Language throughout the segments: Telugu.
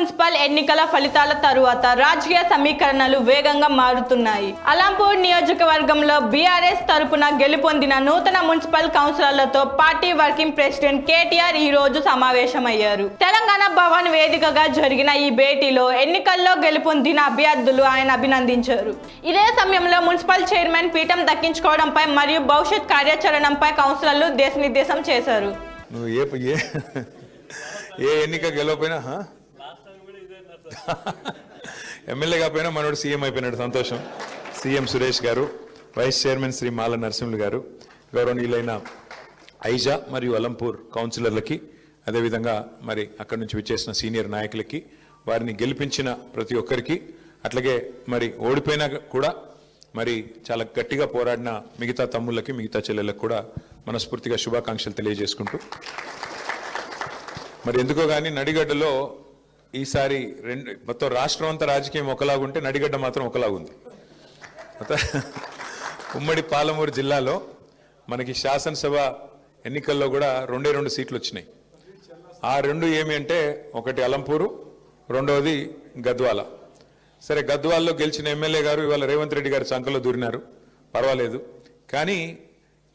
మున్సిపల్ ఎన్నికల ఫలితాల తరువాత రాజకీయ సమీకరణలు వేగంగా మారుతున్నాయి. అలంపూర్ నియోజకవర్గంలో బీఆర్ఎస్ తరపున గెలుపొందిన నూతన మున్సిపల్ కౌన్సిలర్లతో పార్టీ వర్కింగ్ ప్రెసిడెంట్ కేటీఆర్ ఈ రోజు సమావేశమయ్యారు. తెలంగాణ భవన్ వేదికగా జరిగిన ఈ భేటీలో ఎన్నికల్లో గెలుపొందిన అభ్యర్థులు ఆయన అభినందించారు. ఇదే సమయంలో మున్సిపల్ చైర్మన్ పీఠం దక్కించుకోవడంపై మరియు భవిష్యత్ కార్యాచరణపై కౌన్సిలర్లు దేశనిర్దేశం చేశారు. ఏ ఎన్నిక గెలవపోయినా ఎమ్మెల్యే కాకపోయినా మనోడు సీఎం అయిపోయినాడు. సంతోషం. సీఎం సురేష్ గారు, వైస్ చైర్మన్ శ్రీ మాల నరసింహులు గారు, గౌరవనీయులైన ఐజా మరియు అలంపూర్ కౌన్సిలర్లకి, అదేవిధంగా మరి అక్కడి నుంచి విచ్చేసిన సీనియర్ నాయకులకి, వారిని గెలిపించిన ప్రతి ఒక్కరికి, అట్లాగే మరి ఓడిపోయినా కూడా మరి చాలా గట్టిగా పోరాడిన మిగతా తమ్ముళ్ళకి, మిగతా చెల్లెళ్ళకి కూడా మనస్ఫూర్తిగా శుభాకాంక్షలు తెలియజేసుకుంటూ, మరి ఎందుకో కానీ నడిగడ్డలో ఈసారి మొత్తం రాష్ట్రం అంతా రాజకీయం ఒకలాగుంటే నడిగడ్డ మాత్రం ఒకలాగుంది. ఉమ్మడి పాలమూరు జిల్లాలో మనకి శాసనసభ ఎన్నికల్లో కూడా రెండు సీట్లు వచ్చినాయి. ఆ రెండు ఏమి అంటే, ఒకటి అలంపూరు, రెండవది గద్వాల. సరే, గద్వాల్లో గెలిచిన ఎమ్మెల్యే గారు ఇవాళ రేవంత్ రెడ్డి గారు సంఖలో దూరినారు, పర్వాలేదు. కానీ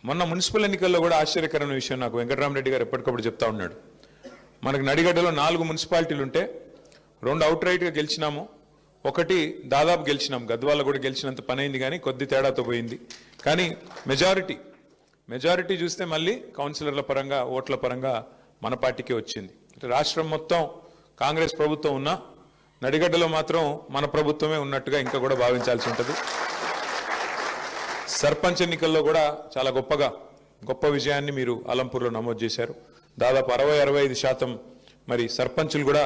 మొన్న మున్సిపల్ ఎన్నికల్లో కూడా ఆశ్చర్యకరమైన విషయం నాకు వెంకటరామరెడ్డి గారు ఎప్పటికప్పుడు చెప్తా ఉన్నాడు. మనకు నడిగడ్డలో 4 మున్సిపాలిటీలు ఉంటే 2 అవుట్ రైట్గా గెలిచినాము, ఒకటి దాదాపు గెలిచినాం. గద్వాల కూడా గెలిచినంత పని అయింది, కానీ కొద్ది తేడాతో పోయింది. కానీ మెజారిటీ చూస్తే మళ్ళీ కౌన్సిలర్ల పరంగా, ఓట్ల పరంగా మన పార్టీకే వచ్చింది. రాష్ట్రం మొత్తం కాంగ్రెస్ ప్రభుత్వం ఉన్నా నడిగడ్డలో మాత్రం మన ప్రభుత్వమే ఉన్నట్టుగా ఇంకా కూడా భావించాల్సి ఉంటుంది. సర్పంచ్ ఎన్నికల్లో కూడా చాలా గొప్ప విజయాన్ని మీరు అలంపూర్లో నమోదు చేశారు. దాదాపు 60-65% మరి సర్పంచులు కూడా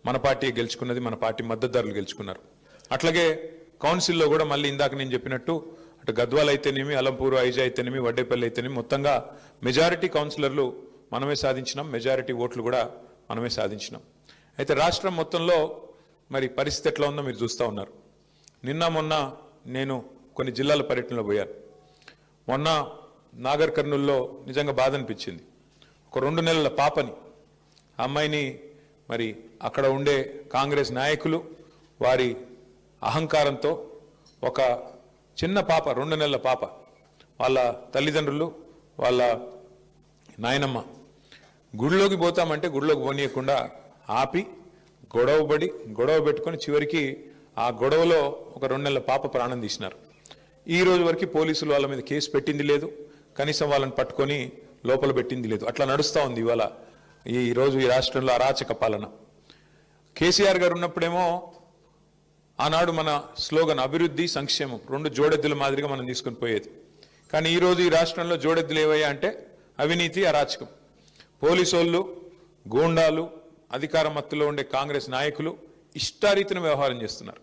మన పార్టీ గెలుచుకున్నది, మన పార్టీ మద్దతుదారులు గెలుచుకున్నారు. అట్లాగే కౌన్సిల్లో కూడా మళ్ళీ ఇందాక నేను చెప్పినట్టు అటు గద్వాల అయితేనేమి, అలంపూరు, ఐజా అయితేనేమి, వడ్డేపల్లి అయితేనేమి, మొత్తంగా మెజారిటీ కౌన్సిలర్లు మనమే సాధించినాం, మెజారిటీ ఓట్లు కూడా మనమే సాధించినాం. అయితే రాష్ట్రం మొత్తంలో మరి పరిస్థితి ఎట్లా ఉందో మీరు చూస్తూ ఉన్నారు. మొన్న నేను కొన్ని జిల్లాల పర్యటనలో పోయాను. మొన్న నాగర్ కర్నూల్లో నిజంగా బాధ అనిపించింది. ఒక 2 నెలల పాపని, ఆ అమ్మాయిని మరి అక్కడ ఉండే కాంగ్రెస్ నాయకులు వారి అహంకారంతో, ఒక చిన్న పాప, 2 నెలల పాప, వాళ్ళ తల్లిదండ్రులు, వాళ్ళ నాయనమ్మ గుడిలోకి పోతామంటే గుడిలోకి పోనీయకుండా ఆపి గొడవ పెట్టుకొని చివరికి ఆ గొడవలో ఒక 2 నెలల పాప ప్రాణం తీసినారు. ఈ రోజు వరకు పోలీసులు వాళ్ళ మీద కేసు పెట్టింది లేదు, కనీసం వాళ్ళని పట్టుకొని లోపల పెట్టింది లేదు. అట్లా నడుస్తూ ఉంది ఇవాళ ఈరోజు ఈ రాష్ట్రంలో అరాచక పాలన. కేసీఆర్ గారు ఉన్నప్పుడేమో ఆనాడు మన స్లోగన్ అభివృద్ధి సంక్షేమం 2 జోడెద్దుల మాదిరిగా మనం తీసుకొని పోయేది. కానీ ఈరోజు ఈ రాష్ట్రంలో జోడెద్దులు ఏవయ్యా అంటే అవినీతి, అరాచకం. పోలీసు వాళ్ళు, గూండాలు, అధికార మత్తులో ఉండే కాంగ్రెస్ నాయకులు ఇష్టారీతిన వ్యవహారం చేస్తున్నారు.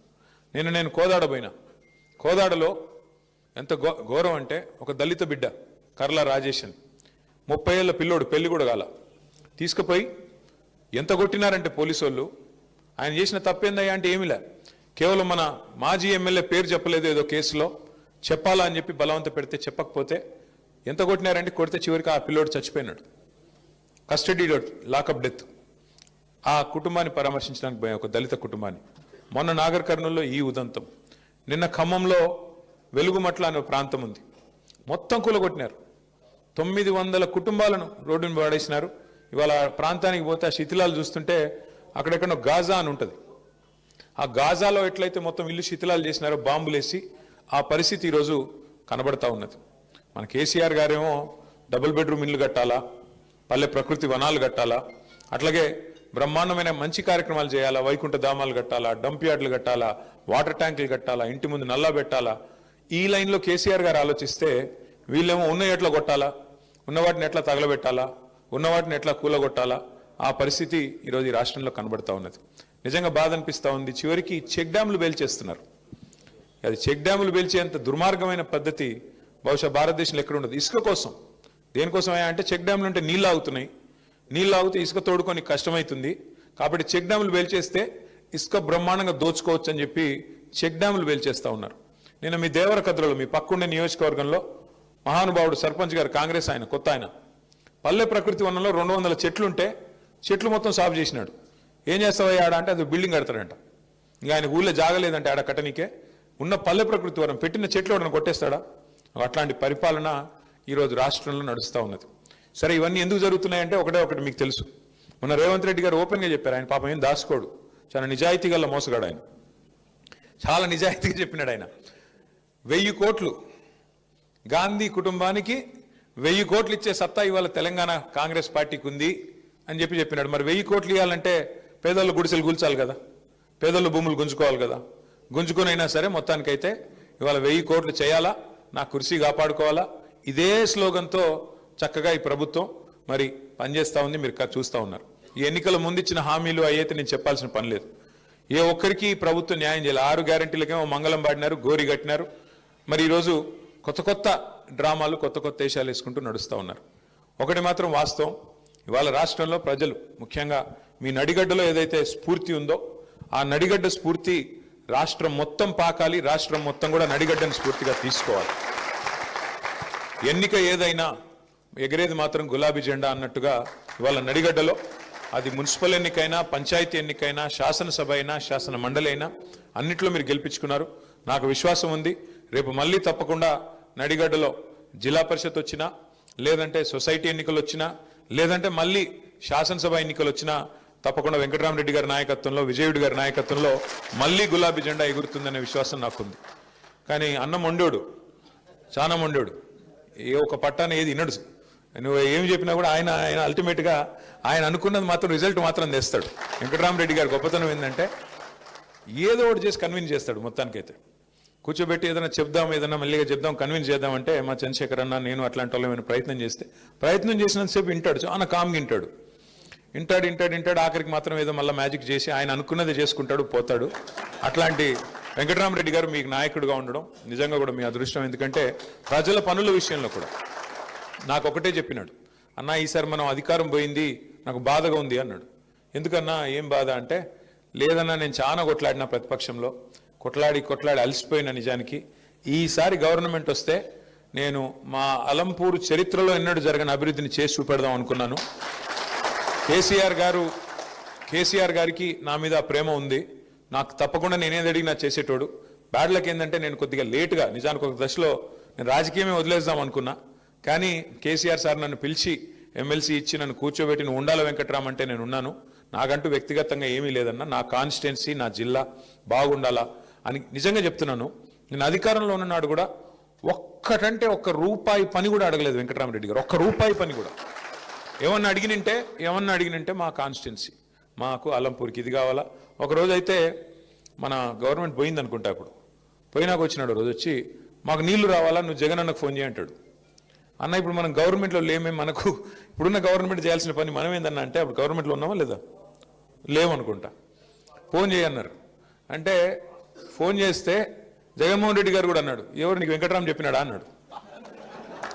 నేను కోదాడ పోయినా. కోదాడలో ఎంత ఘోరం అంటే, ఒక దళిత బిడ్డ కర్ల రాజేష్ అని, 30 ఏళ్ల పిల్లోడు, పెళ్లి కూడా కాల, తీసుకుపోయి ఎంత కొట్టినారంటే పోలీసు వాళ్ళు. ఆయన చేసిన తప్పేందయ్యా అంటే ఏమిలే, కేవలం మన మాజీ ఎమ్మెల్యే పేరు చెప్పలేదు ఏదో కేసులో, చెప్పాలా అని చెప్పి బలవంత పెడితే చెప్పకపోతే ఎంత కొట్టినారంటే, కొడితే చివరికి ఆ పిల్లోడు చచ్చిపోయినాడు. కస్టడీలో లాకప్ డెత్. ఆ కుటుంబాన్ని పరామర్శించడానికి పోయాం, ఒక దళిత కుటుంబాన్ని. మొన్న నాగర్ కర్నూల్లో ఈ ఉదంతం. నిన్న ఖమ్మంలో వెలుగుమట్ల అనే ప్రాంతం ఉంది, మొత్తం కూలగొట్టినారు. 900 కుటుంబాలను రోడ్డును పడేసినారు. ఇవాళ ప్రాంతానికి పోతే ఆ శిథిలాలు చూస్తుంటే అక్కడెక్కడో గాజా అని ఉంటుంది. ఆ గాజాలో ఎట్లయితే మొత్తం ఇల్లు శిథిలాలు చేసినారో బాంబులేసి, ఆ పరిస్థితి ఈరోజు కనబడతా ఉన్నది. మన కేసీఆర్ గారేమో డబుల్ బెడ్రూమ్ ఇల్లు కట్టాలా, పల్లె ప్రకృతి వనాలు కట్టాలా, అట్లాగే బ్రహ్మాండమైన మంచి కార్యక్రమాలు చేయాలా, వైకుంఠ ధామాలు కట్టాలా, డంప్ యార్డులు కట్టాలా, వాటర్ ట్యాంకులు కట్టాలా, ఇంటి ముందు నల్లా పెట్టాలా. ఈ లైన్లో కేసీఆర్ గారు ఆలోచిస్తే, వీళ్ళేమో ఉన్న ఎట్లా కొట్టాలా, ఉన్న వాటిని ఎట్లా తగలబెట్టాలా, ఉన్న వాటిని ఎట్లా కూలగొట్టాలా, ఆ పరిస్థితి ఈరోజు ఈ రాష్ట్రంలో కనబడతా ఉన్నది. నిజంగా బాధ అనిపిస్తూ ఉంది. చివరికి చెక్ డ్యాములు పేల్చేస్తున్నారు. అది చెక్ డ్యాములు పేల్చేంత దుర్మార్గమైన పద్ధతి బహుశా భారతదేశంలో ఎక్కడ ఉండదు. ఇసుక కోసం, దేనికోసం అంటే చెక్ డ్యాములు అంటే నీళ్ళు ఆగుతున్నాయి, నీళ్ళు ఆగితే ఇసుక తోడుకొని కష్టమవుతుంది, కాబట్టి చెక్ డ్యాములు పేల్చేస్తే ఇసుక బ్రహ్మాండంగా దోచుకోవచ్చు అని చెప్పి చెక్ డ్యాములు పేల్చేస్తూ ఉన్నారు. నేను మీ దేవరకద్రలో, మీ పక్కుండే నియోజకవర్గంలో మహానుభావుడు సర్పంచ్ గారు, కాంగ్రెస్ ఆయన, కొత్త ఆయన, పల్లె ప్రకృతి వనంలో 200 చెట్లుంటే చెట్లు మొత్తం సాగు చేసినాడు. ఏం చేస్తావయ్యా ఆడ అంటే అది బిల్డింగ్ కడతాడంట. ఇంకా ఆయన ఊళ్ళో జాగలేదంటే ఆడ కట్టనికే ఉన్న పల్లె ప్రకృతి వరం పెట్టిన చెట్లు వాడిని కొట్టేస్తాడా? అట్లాంటి పరిపాలన ఈరోజు రాష్ట్రంలో నడుస్తూ ఉన్నది. సరే, ఇవన్నీ ఎందుకు జరుగుతున్నాయంటే ఒకటి మీకు తెలుసు. మొన్న రేవంత్ రెడ్డి గారు ఓపెన్గా చెప్పారు, ఆయన పాపం ఏం దాచుకోడు, చాలా నిజాయితీ గల మోసగాడు ఆయన. చాలా నిజాయితీగా చెప్పినాడు ఆయన. 1000 కోట్లు గాంధీ కుటుంబానికి 1000 కోట్లు ఇచ్చే సత్తా ఇవాళ తెలంగాణ కాంగ్రెస్ పార్టీకి ఉంది అని చెప్పినాడు. మరి 1000 కోట్లు ఇవ్వాలంటే పేదోళ్ళు గుడిసెలు కూల్చాలి కదా, పేదోళ్ళు భూములు గుంజుకోవాలి కదా. గుంజుకునైనా సరే మొత్తానికైతే ఇవాళ 1000 కోట్లు చేయాలా, నా కుర్సీ కాపాడుకోవాలా, ఇదే స్లోగన్తో చక్కగా ఈ ప్రభుత్వం మరి పనిచేస్తూ ఉంది. మీరు చూస్తూ ఉన్నారు. ఈ ఎన్నికల ముందు ఇచ్చిన హామీలు అయితే నేను చెప్పాల్సిన పని లేదు. ఏ ఒక్కరికి ప్రభుత్వం న్యాయం చేయాలి. 6 గ్యారెంటీలకేమో మంగళం పాడినారు, గోరి కట్టినారు. మరి ఈరోజు కొత్త డ్రామాలు, కొత్త వేషాలు వేసుకుంటూ నడుస్తూ ఉన్నారు. ఒకటి మాత్రం వాస్తవం, ఇవాళ రాష్ట్రంలో ప్రజలు ముఖ్యంగా మీ నడిగడ్డలో ఏదైతే స్ఫూర్తి ఉందో ఆ నడిగడ్డ స్ఫూర్తి రాష్ట్రం మొత్తం పాకాలి. రాష్ట్రం మొత్తం కూడా నడిగడ్డను స్ఫూర్తిగా తీసుకోవాలి. ఎన్నిక ఏదైనా ఎగరేది మాత్రం గులాబీ జెండా అన్నట్టుగా ఇవాళ నడిగడ్డలో అది మున్సిపల్ ఎన్నికైనా, పంచాయతీ ఎన్నికైనా, శాసనసభ అయినా, శాసన మండలి అయినా అన్నిట్లో మీరు గెలిపించుకున్నారు. నాకు విశ్వాసం ఉంది, రేపు మళ్ళీ తప్పకుండా నడిగడ్డలో జిల్లా పరిషత్ వచ్చినా, లేదంటే సొసైటీ ఎన్నికలు వచ్చినా, లేదంటే మళ్ళీ శాసనసభ ఎన్నికలు వచ్చినా తప్పకుండా వెంకటరామరెడ్డి గారి నాయకత్వంలో, విజయుడి గారి నాయకత్వంలో మళ్ళీ గులాబీ జెండా ఎగురుతుందనే విశ్వాసం నాకుంది. కానీ అన్నం వండోడు, చాలా వండోడు, ఏ ఒక పట్టాన ఏది వినడు. నువ్వు ఏమి చెప్పినా కూడా ఆయన అల్టిమేట్గా ఆయన అనుకున్నది మాత్రం రిజల్ట్ మాత్రం తెస్తాడు. వెంకటరామరెడ్డి గారి గొప్పతనం ఏంటంటే ఏదో ఒకటి చేసి కన్విన్స్ చేస్తాడు. మొత్తానికైతే కూర్చోబెట్టి ఏదైనా చెప్దాం, ఏదైనా మళ్ళీగా చెప్దాం, కన్విన్స్ చేద్దామంటే మా చంద్రశేఖర్ అన్న నేను అట్లాంటి వాళ్ళు ఏమైనా ప్రయత్నం చేసినంతసేపు వింటాడు, చాలా కామ్గా వింటాడు. ఆఖరికి మాత్రం ఏదో మళ్ళీ మ్యాజిక్ చేసి ఆయన అనుకున్నది చేసుకుంటాడు, పోతాడు. అట్లాంటి వెంకటరామరెడ్డి గారు మీకు నాయకుడిగా ఉండడం నిజంగా కూడా మీ అదృష్టం. ఎందుకంటే ప్రజల పనుల విషయంలో కూడా నాకు ఒకటే చెప్పినాడు, అన్నా ఈసారి మనం అధికారం పోయింది, నాకు బాధగా ఉంది అన్నాడు. ఎందుకన్నా ఏం బాధ అంటే, లేదన్నా నేను చాలా కొట్లాడినా ప్రతిపక్షంలో, కొట్లాడి అలసిపోయిన నిజానికి ఈసారి గవర్నమెంట్ వస్తే నేను మా అలంపూరు చరిత్రలో ఎన్నడూ జరగని అభివృద్ధిని చేసి చూపెడదాం అనుకున్నాను. కేసీఆర్ గారికి నా మీద ప్రేమ ఉంది, నాకు తప్పకుండా నేనేది అడిగినా చేసేటోడు. బ్యాడ్ లక్ ఏంటంటే నేను కొద్దిగా లేటుగా, నిజానికి ఒక దశలో నేను రాజకీయమే వదిలేద్దాం అనుకున్నా. కానీ కేసీఆర్ సార్ నన్ను పిలిచి ఎమ్మెల్సీ ఇచ్చి నన్ను కూర్చోబెట్టి నువ్వు ఉండాల వెంకట్రామ్ అంటే నేను ఉన్నాను. నాకంటూ వ్యక్తిగతంగా ఏమీ లేదన్నా, నా కాన్స్టిట్యున్సీ, నా జిల్లా బాగుండాలా అని నిజంగా చెప్తున్నాను. నేను అధికారంలో ఉన్ననాడు కూడా ఒక్క రూపాయి పని కూడా అడగలేదు వెంకటరామరెడ్డి గారు, ఒక్క రూపాయి పని కూడా. ఏమన్నా అడిగినంటే మా కాన్స్టిట్యున్సీ, మాకు అలంపూర్కి ఇది కావాలా. ఒకరోజు అయితే మన గవర్నమెంట్ పోయింది అనుకుంటా, అప్పుడు పోయినాక వచ్చినాడు రోజు వచ్చి, మాకు నీళ్లు రావాలా, నువ్వు జగన్ అన్నకు ఫోన్ చేయంటాడు. అన్న ఇప్పుడు మనం గవర్నమెంట్లో లేమే, మనకు ఇప్పుడున్న గవర్నమెంట్ చేయాల్సిన పని మనం ఏందన్నా అంటే, అప్పుడు గవర్నమెంట్లో ఉన్నామా లేదా, లేవనుకుంటా. ఫోన్ చేయన్నారు అంటే ఫోన్ చేస్తే జగన్మోహన్ రెడ్డి గారు కూడా అన్నాడు, ఎవరు నీకు వెంకటరామ్ చెప్పినాడా అన్నాడు.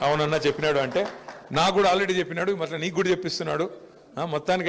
అవునన్నా చెప్పినాడు అంటే, నాకు కూడా ఆల్రెడీ చెప్పినాడు, మరి నీకు కూడా చెప్పిస్తున్నాడు మొత్తానికి.